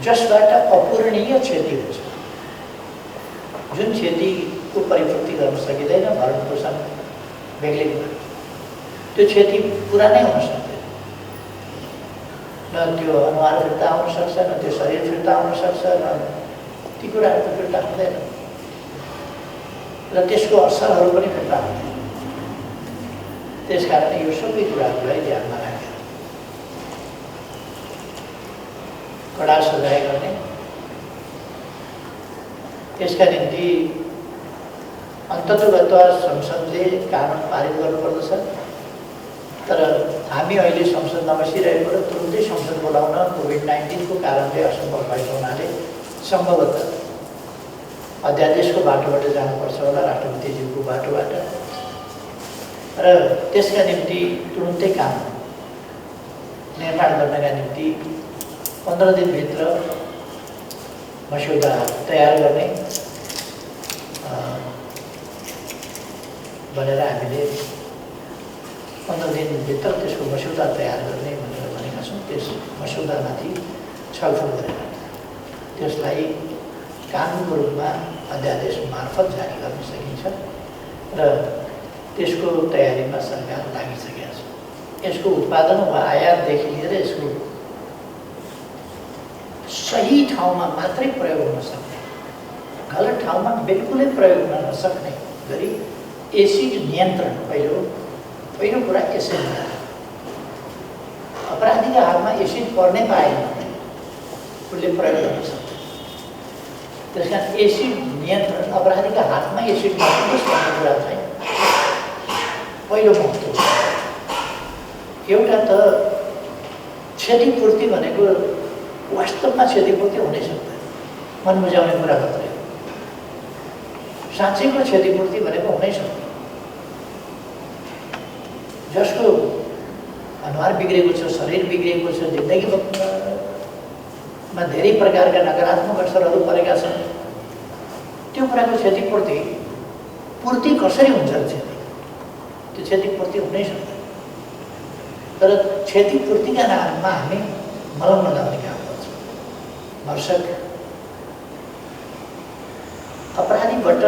जसबाट अपूरणीय क्षति हुन्छ, जुन क्षतिको परिपूर्ति गर्न सकिँदैन भरण पोषण बेग्लैमा, त्यो क्षति पुरा नै हुन सक्दैन। न त्यो अनुहार फिर्ता आउन सक्छ, न त्यो शरीर फिर्ता आउन सक्छ, न ती कुराहरू त फिर्ता हुँदैन र त्यसको असरहरू पनि फिर्ता हुँदैन। त्यसकारण यो सबै कुराहरूलाई ध्यानमा राखेर कडा सजाय गर्ने, त्यसका निम्ति अन्ततोगत्वा संसदले कानुन पारित गर्नुपर्दछ। तर हामी अहिले संसद नबसिरहेको र तुरुन्तै संसद बोलाउन कोभिड-19 को कारणले असम्भव भएको हुनाले सम्भवतः अध्यादेशको बाटोबाट जानुपर्छ होला, राष्ट्रपतिज्यूको बाटोबाट। र त्यसका निम्ति तुरुन्तै कानुन निर्माण गर्नका निम्ति 15 दिनभित्र मस्यौदा तयार गर्ने भनेर हामीले 15 दिनभित्र त्यसको मस्यौदा तयार गर्ने भनेर भनेका छौँ। त्यस मस्यौदामाथि छलफल गरेर त्यसलाई कानुनको रूपमा अध्यादेश मार्फत जारी गर्न सकिन्छ र त्यसको तयारीमा सरकार लागिसकेको छ। यसको उत्पादन वा आयातदेखि लिएर यसको सही ठाउँमा मात्रै प्रयोग हुन सक्ने, गलत ठाउँमा बिल्कुलै प्रयोग हुन नसक्ने गरी एसिड नियन्त्रण पहिलो कुरा एसिड अपराधीका हातमा एसिड पर्नै पाएन भने उसले प्रयोग गर्न सक्छ। त्यसकारण एसिड नियन्त्रण, अपराधीका हातमा एसिड नपुगोस् भन्ने कुरा चाहिँ पहिलो महत्त्व। एउटा त क्षतिपूर्ति भनेको वास्तवमा क्षतिपूर्ति हुनै सक्दैन, मन बुझाउने कुरा मात्रै हो। साँच्चैको क्षतिपूर्ति भनेको हुनै सक्दैन। जसको अनुहार बिग्रेको छ, शरीर बिग्रेको छ, जिन्दगीमा धेरै प्रकारका नकारात्मक असरहरू परेका छन्, त्यो कुराको क्षतिपूर्ति कसरी हुन्छ? त्यो क्षतिपूर्ति हुनै सक्दैन। तर क्षतिपूर्तिका नाममा हामी मलम लगाउने काम गर्छौँ। भर्सक अपराधीबाट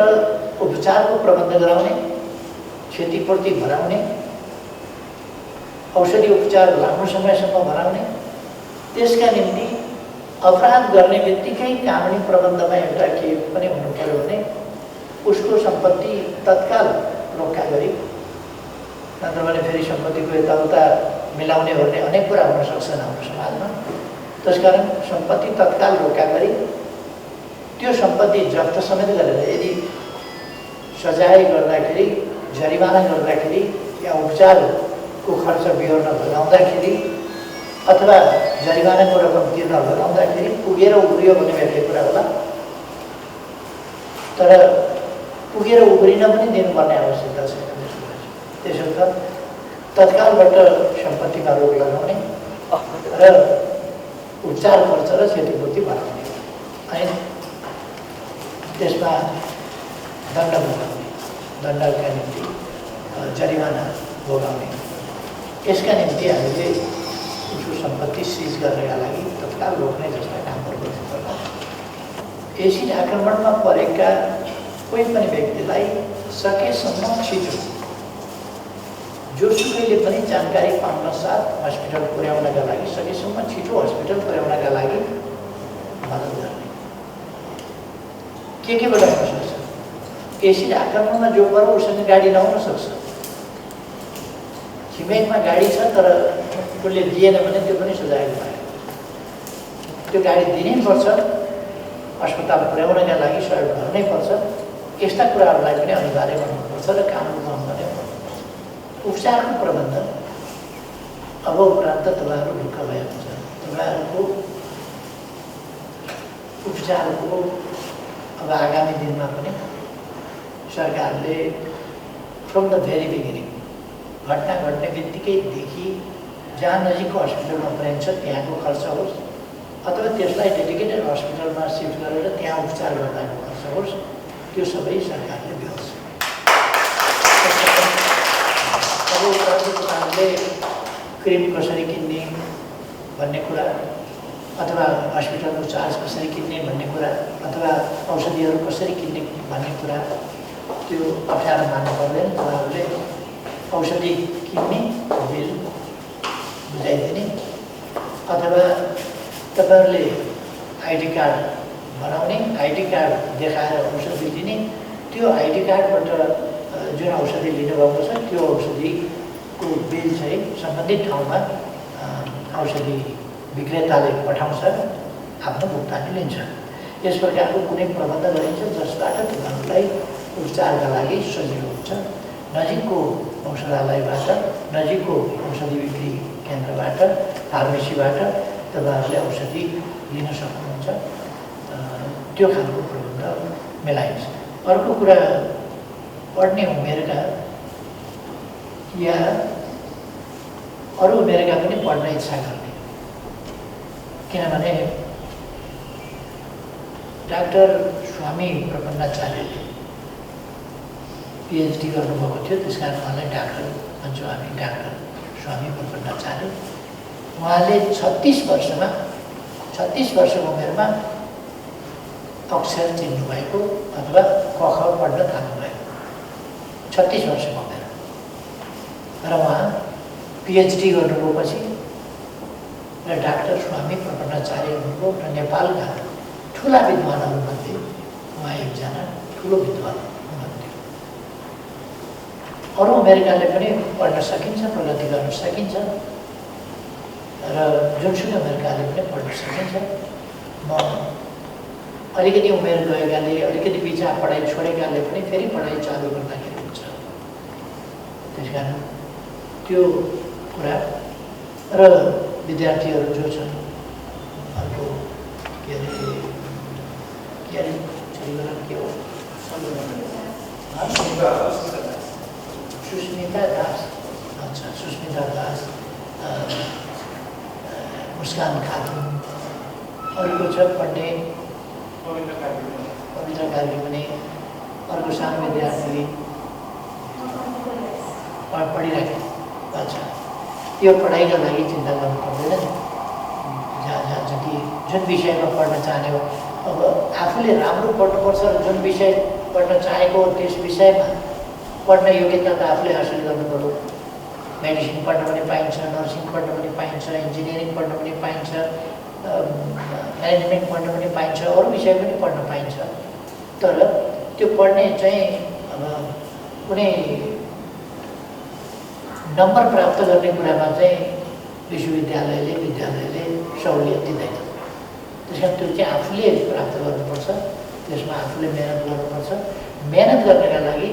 उपचारको प्रबन्ध गराउने, क्षतिपूर्ति भराउने, औषधि उपचार लामो समयसम्म भराउने, त्यसका निम्ति अपराध गर्ने बित्तिकै कानुनी प्रबन्धमा एउटा के पनि हुनु पर्यो भने उसको सम्पत्ति तत्काल रोक्का गरी, नत्र भने फेरि सम्पत्तिको यताउता मिलाउने भन्ने अनेक कुरा हुन सक्छन् हाम्रो समाजमा। त्यसकारण सम्पत्ति तत्काल रोक्का गरी त्यो सम्पत्ति जफ्त समेत गरेर, यदि सजाय गर्दाखेरि, जरिमाना गर्दाखेरि या उपचारको खर्च बिहोर्न लगाउँदाखेरि अथवा जरिमानाको रकम तिर्न लगाउँदाखेरि पुगेर उब्रियो भने बेग्लै कुरा होला। तर पुगेर उब्रिन पनि दिनुपर्ने आवश्यकता छैन। त्यसो त तत्कालबाट सम्पत्तिमा रोक लगाउने र उपचार खर्च र क्षतिपूर्ति बढाउने अनि त्यसमा दण्ड भोगाउने, दण्डका निम्ति जरिमाना भोगाउने। यसका निम्ति हामीले उसको सम्पत्ति सिज गर्नका लागि तत्काल रोक्ने जस्ता कामहरू गर्नुपर्छ। एसिड आक्रमणमा परेका कोही पनि व्यक्तिलाई सकेसम्म छिटो जोसुकैले पनि जानकारी पाउन साथ हस्पिटल पुर्याउनका लागि, सकेसम्म छिटो हस्पिटल पुर्याउनका लागि मद्दत गर्ने। के बाट हुन सक्छ? एसिड आक्रमणमा जो पऱ्यो उसँग गाडी नहुन सक्छ। छिमेकमा गाडी छ तर उसले दिएन भने त्यो पनि सजाय पायो। त्यो गाडी दिनै पर्छ, अस्पताल पुर्याउनका लागि सहयोग गर्नै पर्छ। यस्ता कुराहरूलाई पनि अनिवार्य गर्नुपर्छ र कानुनमा हुँदै पर्छ। उपचारको प्रबन्ध अब उपरान्त तपाईँहरू ढुक्क भएको छ। तपाईँहरूको उपचारको अब आगामी दिनमा पनि सरकारले फ्रम द भेरी बिगिनिङ घटना घट्ने बित्तिकैदेखि जहाँ नजिकको हस्पिटलमा पुर्याइन्छ त्यहाँको खर्च होस् अथवा त्यसलाई डेडिकेटेड हस्पिटलमा सिफ्ट गरेर त्यहाँ उपचार गर्दाको खर्च होस्, त्यो सबै सरकारले बेहोर्छ। अब तपाईँहरूले क्रिम कसरी किन्ने भन्ने कुरा अथवा हस्पिटलको चार्ज कसरी किन्ने भन्ने कुरा अथवा औषधिहरू कसरी किन्ने भन्ने कुरा त्यो अप्ठ्यारो मान्नु पर्दैन। तपाईँहरूले औषधि किन्ने बिल बुझाइदिने अथवा तपाईँहरूले आइडी कार्ड बनाउने, आइडी कार्ड देखाएर औषधि दिने, त्यो आइडी कार्डबाट जुन औषधि लिनुभएको छ त्यो औषधिको बिल चाहिँ सम्बन्धित ठाउँमा औषधि विक्रेताले पठाउँछ, आफ्नो भुक्तानी लिन्छ। यस प्रकारको कुनै प्रबन्ध गरिन्छ जसबाट तपाईँहरूलाई उपचारका लागि सजिलो हुन्छ। नजिकको औषधालयबाट, नजिकको औषधि बिक्री केन्द्रबाट, फार्मेसीबाट तपाईँहरूले औषधि लिन सक्नुहुन्छ। त्यो खालको प्रबन्ध मिलाइन्छ। अर्को कुरा, पढ्ने उमेरका या अरू उमेरका पनि पढ्न इच्छा गर्ने, किनभने डाक्टर स्वामी प्रपन्नाचार्यले पिएचडी गर्नुभएको थियो, त्यस कारण उहाँलाई डाक्टर भन्छौँ हामी, डाक्टर स्वामी प्रपन्नाचार्य। उहाँले 36 वर्षको उमेरमा अक्षर चिन्नुभएको अथवा क ख पढ्न थाल्नुभएको, 36 वर्षको उमेर। र उहाँ पिएचडी गर्नुभएपछि र डाक्टर स्वामी प्रपन्नाचार्य हुनुभयो र नेपालका ठुला विद्वानहरूमध्ये उहाँ एकजना ठुलो विद्वान हुनुहुन्थ्यो। अरू उमेरकाले पनि पढ्न सकिन्छ, प्रगति गर्न सकिन्छ र जुनसुकै उमेरकाले पनि पढ्न सकिन्छ। म अलिकति उमेर गएकाले, अलिकति बिचा पढाइ छोडेकाले पनि फेरि पढाइ चालु गर्दाखेरि हुन्छ। त्यस कारण त्यो कुरा र विद्यार्थीहरू जो छन्, अर्को के अरे के हो सुस्मिता दास, अच्छा सुस्मिता दास, मुस्कान खातुन, अर्को छ पढ्ने पवित्र कार्य पनि, अर्को सानो विद्यार्थी पढिरहेको। अच्छा, यो पढाइका लागि चिन्ता गर्नु पर्दैन। जहाँ जति जुन विषयमा पढ्न चाहने हो, अब आफूले राम्रो पढ्नुपर्छ र जुन विषय पढ्न चाहेको त्यस विषयमा पढ्न योग्यता त आफूले हासिल गर्नु पर्यो। मेडिसिन पढ्न पनि पाइन्छ, नर्सिङ पढ्न पनि पाइन्छ, इन्जिनियरिङ पढ्न पनि पाइन्छ, म्यानेजमेन्ट पढ्न पनि पाइन्छ, अरू विषय पनि पढ्न पाइन्छ। तर त्यो पढ्ने चाहिँ अब कुनै नम्बर प्राप्त गर्ने कुरामा चाहिँ विद्यालयले सहुलियत दिँदैन। त्यस कारण त्यो चाहिँ आफूले प्राप्त गर्नुपर्छ, त्यसमा आफूले मेहनत गर्नुपर्छ। मेहनत गर्नका लागि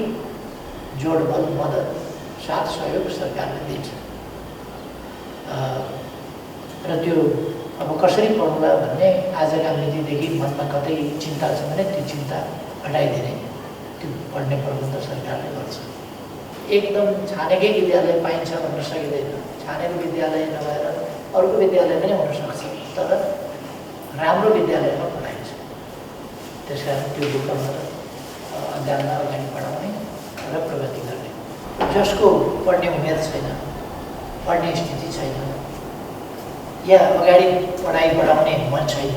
जोड बल मद्दत साथ सहयोग सरकारले दिन्छ। र त्यो अब कसरी पढ्नुला भन्ने आजका मितिदेखि मनमा कतै चिन्ता छ भने त्यो चिन्ता हटाइदिने, त्यो पढ्ने प्रबन्ध सरकारले गर्छ। एकदम छानेकै विद्यालय पाइन्छ भन्न सकिँदैन। छानेको विद्यालय नभएर अर्को विद्यालय पनि हुनसक्छ, तर राम्रो विद्यालयमा पढाइन्छ। त्यस कारण त्यो विकल्प अध्ययनलाई अगाडि बढाउने र प्रगति गर्ने। जसको पढ्ने उमेर छैन, पढ्ने स्थिति छैन, या अगाडि पढाइ बढाउने मन छैन,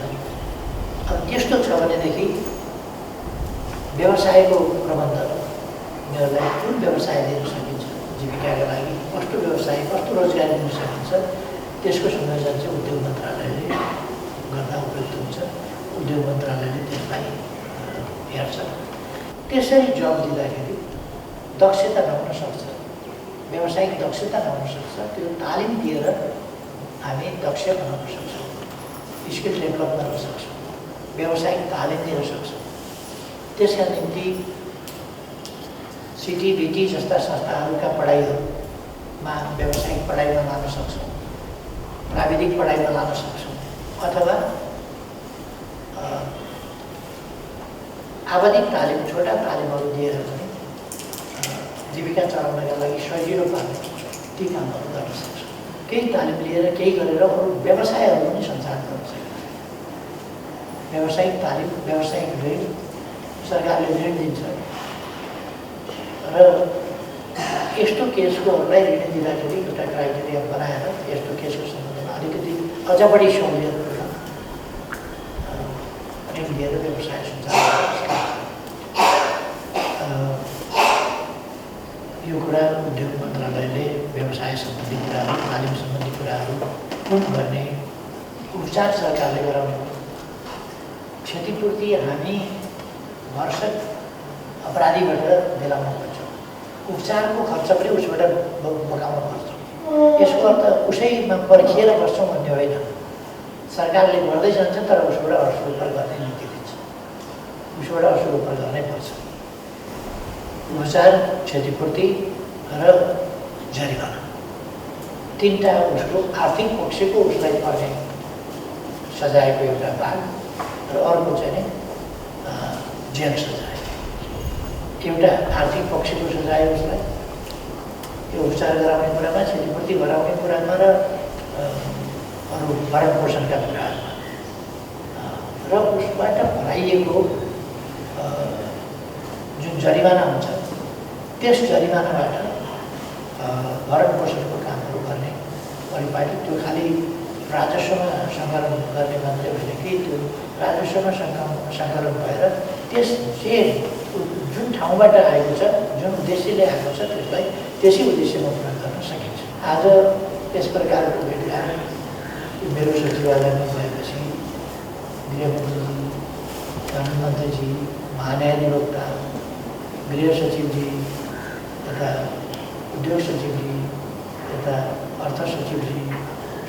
अब त्यस्तो छ भनेदेखि व्यवसायको प्रबन्ध, उनीहरूलाई कुन व्यवसाय दिन सकिन्छ, जीविकाका लागि कस्तो व्यवसाय, कस्तो रोजगारी दिन सकिन्छ, त्यसको संयोजन चाहिँ उद्योग मन्त्रालयले गर्दा उपयुक्त हुन्छ। उद्योग मन्त्रालयले त्यसलाई हेर्छ। त्यसरी जब दिँदाखेरि दक्षता नहुन सक्छ, व्यावसायिक दक्षता नहुन सक्छ। त्यो तालिम दिएर हामी दक्ष बनाउन सक्छौँ, स्किल डेभलप गर्न सक्छौँ, व्यावसायिक तालिम दिन सक्छौँ। त्यसका निम्ति सिटिबिटी जस्ता संस्थाहरूका पढाइहरूमा व्यावसायिक पढाइमा लान सक्छौँ, प्राविधिक पढाइमा लान सक्छौँ, अथवा आवधिक तालिम, छोटा तालिमहरू दिएर पनि जीविका चलाउनका लागि सजिलो पार्ने ती कामहरू गर्न सक्छौँ। केही तालिम लिएर केही गरेर अरू व्यवसायहरू पनि सञ्चालन गर्न सकिन्छ। व्यावसायिक तालिम, व्यावसायिक ऋण सरकारले ऋण दिन्छ र यस्तो केसकोहरूलाई ऋण दिँदाखेरि एउटा क्राइटेरिया बनाएर यस्तो केसको सम्बन्धमा अलिकति अझ बढी सहुलियत जोखिम लिएर व्यवसाय सञ्चालन यो कुरा उद्योग मन्त्रालयले व्यवसाय सम्बन्धी कुराहरू, तालिम सम्बन्धी कुराहरू गर्ने, उपचार सरकारले गराउने, क्षतिपूर्ति हामी भरसक अपराधीबाट दिलाउन पर्छ, उपचारको खर्च पनि उसबाट बोकाउन पर्छ। यसको अर्थ उसैमा पर्खिएर बस्छौँ भन्ने होइन, सरकारले गर्दै जान्छ तर उसबाट असुरोपर गर्ने नीति दिन्छ, उसबाट असुरोपर गर्नै पर्छ। उपचार, क्षतिपूर्ति र जरिवाना, तीनटा उसको आर्थिक पक्षको उसलाई पर्ने सजायको एउटा भाग र अर्को चाहिँ नि जेल सजाय। एउटा आर्थिक पक्षको सजाय उसलाई यो उपचार गराउने कुरामा, क्षतिपूर्ति गराउने कुरामा र अरू भरण पोषणका कुराहरूमा र उसबाट भराइएको जुन जरिवाना हुन्छ त्यस जरिवानाबाट भरण पोषणको कामहरू गर्ने परिपाटी। त्यो खालि राजस्वमा सङ्कलन गर्ने मात्रै होइन कि त्यो राजस्वमा सङ्कलन भएर त्यस जुन ठाउँबाट आएको छ, जुन उद्देश्यले आएको छ त्यसलाई त्यसै उद्देश्यमा प्रयोग गर्न सकिन्छ। आज यस प्रकारको भेटघाट मेरो सचिवालयमा भएपछि गृहमन्त्रीजी, कानुन मन्त्रीजी, महान्यायाधिवक्ता, गृह सचिवजी, यता उद्योग सचिवजी, यता अर्थ सचिवजी,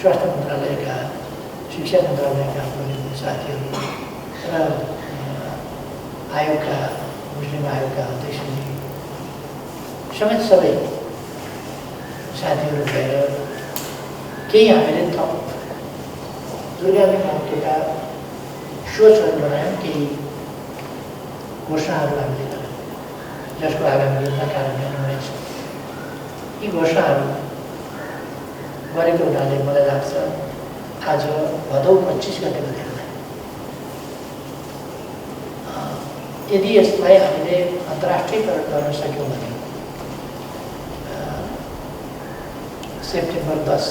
स्वास्थ्य मन्त्रालयका, शिक्षा मन्त्रालयका प्रतिनिधि साथीहरू र आयोगका, मुस्लिम आयोगका अध्यक्षजी समेत सबै साथीहरू भएर केही हामीले थप दुर्गामी महत्त्वका सोचहरू बनायौँ, केही घोषणाहरू हामीले गऱ्यौँ जसको आगामी दिनमा कार्यान्वयन हुनेछ। यी घोषणाहरू गरेको हुनाले मलाई लाग्छ आज भदौ 25 गतेको दिनलाई यदि यसलाई हामीले अन्तर्राष्ट्रियकरण गर्न सक्यौँ भने सेप्टेम्बर 10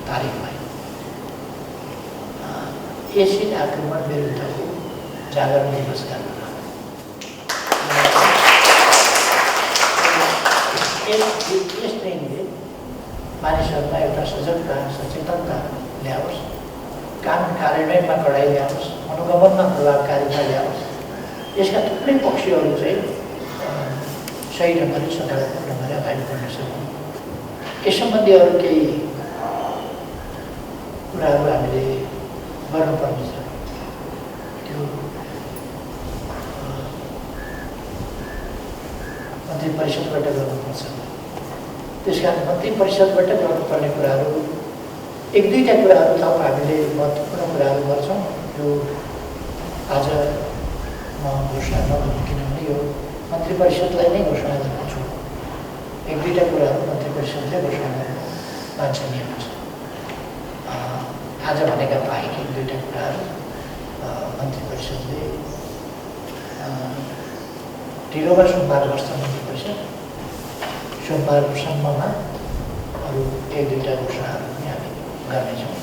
तारिकलाई एसिड आक्रमण विरुद्धको जागरण दिवस गर्न यस दिनले मानिसहरूमा एउटा सजगता, सचेतनता ल्याओस्, कानुन कार्यान्वयनमा कडाइ ल्याओस्, अनुगमनमा प्रभावकारिता ल्याओस्। यसका थुप्रै पक्षहरू चाहिँ सही ढङ्गले सकारात्मक ढङ्गले अगाडि बढ्न सक्छौँ। यस सम्बन्धी अरू केही कुराहरू हामीले गर्नुपर्ने छ। त्यो मन्त्री परिषदबाट गर्नुपर्छ। त्यसकारण मन्त्री परिषदबाट गर्नुपर्ने कुराहरू एक दुईवटा कुराहरू थप हामीले महत्त्वपूर्ण कुराहरू गर्छौँ। यो आज म घोषणा नगर्नु, किनभने यो मन्त्री परिषदलाई नै घोषणा गर्नेछु। एक दुईवटा कुराहरू मन्त्री परिषदले घोषणा गर्नु वाञ्छनीय हुन्छ। आज भनेका बाहेक एक दुईवटा कुराहरू मन्त्री परिषदले ढिलोमा सोमबार बस्छ मन्त्री परिषद, सोमबारसम्ममा अरू एक दुईवटा घोषणाहरू पनि हामी गर्नेछौँ।